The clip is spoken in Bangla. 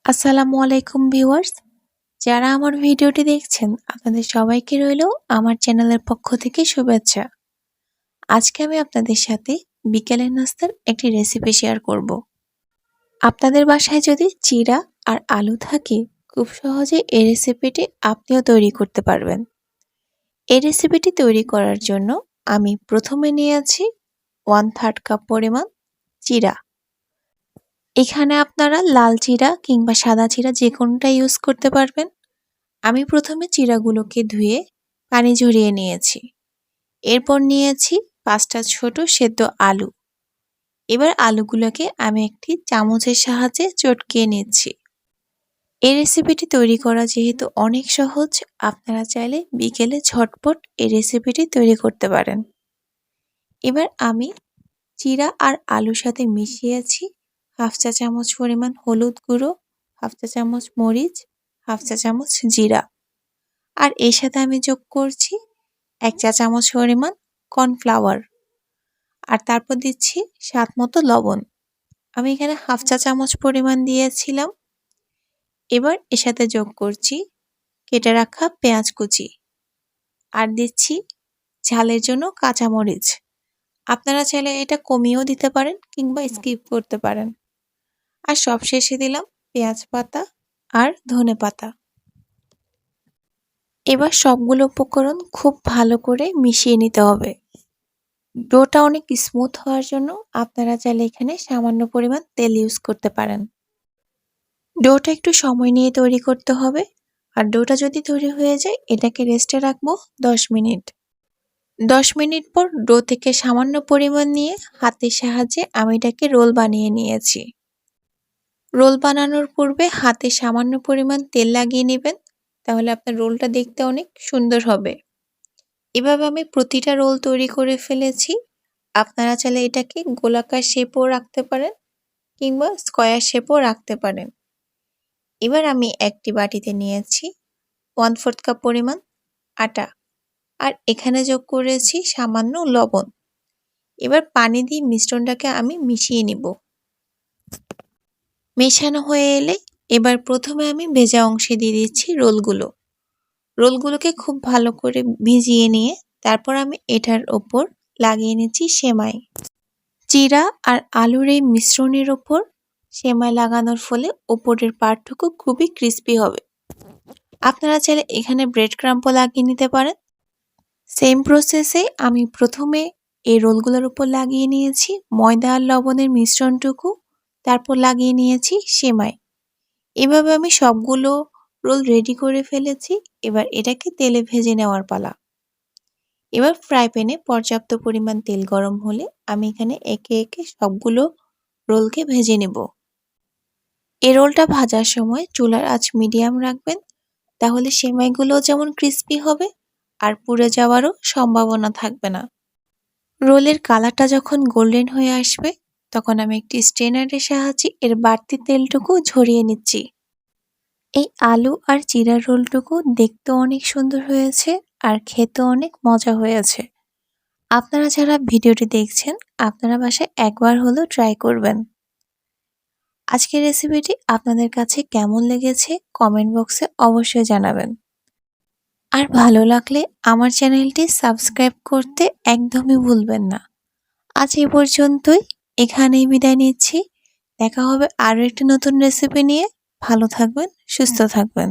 আসসালামু আলাইকুম ভিউয়ার্স, যারা আমার ভিডিওটি দেখছেন আপনাদের সবাইকে রইলো আমার চ্যানেলের পক্ষ থেকে শুভেচ্ছা। আজকে আমি আপনাদের সাথে বিকেলের নাস্তার একটি রেসিপি শেয়ার করব। আপনাদের বাসায় যদি চিড়া আর আলু থাকে, খুব সহজে এই রেসিপিটি আপনিও তৈরি করতে পারবেন। এই রেসিপিটি তৈরি করার জন্য আমি প্রথমে নিয়েছি 1/3 কাপ পরিমাণ চিড়া। এখানে আপনারা লাল চিড়া কিংবা সাদা চিড়া যে কোনোটা ইউজ করতে পারবেন। আমি প্রথমে চিড়াগুলোকে ধুয়ে পানি ঝরিয়ে নিয়েছি। এরপর নিয়েছি 5টা ছোট সেদ্ধ আলু। এবার আলুগুলোকে আমি একটি চামচের সাহায্যে চটকিয়ে নিচ্ছি। এই রেসিপিটি তৈরি করা যেহেতু অনেক সহজ, আপনারা চাইলে বিকেলে ঝটপট এই রেসিপিটি তৈরি করতে পারেন। এবার আমি চিড়া আর আলুর সাথে মিশিয়েছি 1/2 চা চামচ পরিমাণ হলুদ গুঁড়ো, 1/2 চা চামচ মরিচ, 1/2 চা চামচ জিরা। আর এর সাথে আমি যোগ করছি 1 চা চামচ পরিমাণ কর্নফ্লাওয়ার। আর তারপর দিচ্ছি স্বাদ মতো লবণ। আমি এখানে 1/2 চা চামচ পরিমাণ দিয়েছিলাম। এবার এর সাথে যোগ করছি কেটে রাখা পেঁয়াজ কুচি। আর দিচ্ছি ঝালের জন্য কাঁচামরিচ। আপনারা চাইলে এটা কমিয়েও দিতে পারেন কিংবা স্কিপ করতে পারেন। আর সবশেষে দিলাম পেঁয়াজ পাতা আর ধনে পাতা। এবার সবগুলো উপকরণ খুব ভালো করে মিশিয়ে নিতে হবে। ডোটা অনেক স্মুথ হওয়ার জন্য আপনারা চাইলে এখানে সামান্য পরিমাণ তেল ইউজ করতে পারেন। ডোটা একটু সময় নিয়ে তৈরি করতে হবে। আর ডোটা যদি তৈরি হয়ে যায়, এটাকে রেস্টে রাখবো 10 মিনিট। 10 মিনিট পর ডো থেকে সামান্য পরিমাণ নিয়ে হাতের সাহায্যে আমি এটাকে রোল বানিয়ে নিয়েছি। রোল বানানোর পূর্বে হাতে সামান্য পরিমাণ তেল লাগিয়ে নেবেন, তাহলে আপনার রোলটা দেখতে অনেক সুন্দর হবে। এভাবে আমি প্রতিটা রোল তৈরি করে ফেলেছি। আপনারা চাইলে এটাকে গোলাকার শেপও রাখতে পারেন কিংবা স্কয়ার শেপও রাখতে পারেন। এবার আমি একটি বাটিতে নিয়েছি 1/4 কাপ পরিমাণ আটা। আর এখানে যোগ করেছি সামান্য লবণ। এবার পানি দিয়ে মিশ্রণটাকে আমি মিশিয়ে নিব। মেশানো হয়ে এলে এবার প্রথমে আমি ভেজা অংশে দিয়ে দিচ্ছি রোলগুলো। রোলগুলোকে খুব ভালো করে ভিজিয়ে নিয়ে তারপর আমি এটার ওপর লাগিয়ে নিচ্ছি সেমাই। চিড়া আর আলুর এই মিশ্রণের ওপর সেমাই লাগানোর ফলে ওপরের পার্টটুকু খুবই ক্রিস্পি হবে। আপনারা চাইলে এখানে ব্রেড ক্রাম্পও লাগিয়ে নিতে পারেন। সেম প্রসেসে আমি প্রথমে এই রোলগুলোর উপর লাগিয়ে নিয়েছি ময়দা আর লবণের মিশ্রণটুকু, তারপর লাগিয়ে নিয়েছি সেমাই। এভাবে আমি সবগুলো রোল রেডি করে ফেলেছি। এবার এটাকে তেলে ভেজে নেওয়ার পালা। এবার ফ্রাই প্যানে পর্যাপ্ত পরিমাণ তেল গরম হলে আমি এখানে একে একে সবগুলো রোলকে ভেজে নেব। এই রোলটা ভাজার সময় চুলার আঁচ মিডিয়াম রাখবেন, তাহলে সেমাইগুলো যেমন ক্রিস্পি হবে আর পুড়ে যাওয়ারও সম্ভাবনা থাকবে না। রোলের কালারটা যখন গোল্ডেন হয়ে আসবে, তখন আমি একটি স্ট্রেনারের সাহায্যে এর বাড়তি তেলটুকু ঝরিয়ে নিচ্ছি। এই আলু আর চিড়ার রোলটুকু দেখতেও অনেক সুন্দর হয়েছে আর খেতেও অনেক মজা হয়েছে। আপনারা যারা ভিডিওটি দেখছেন, আপনারা বাসায় একবার হলেও ট্রাই করবেন। আজকের রেসিপিটি আপনাদের কাছে কেমন লেগেছে কমেন্ট বক্সে অবশ্যই জানাবেন। আর ভালো লাগলে আমার চ্যানেলটি সাবস্ক্রাইব করতে একদমই ভুলবেন না। আজ এই পর্যন্তই, এখানেই বিদায় নিচ্ছি। দেখা হবে আরও একটি নতুন রেসিপি নিয়ে। ভালো থাকবেন, সুস্থ থাকবেন।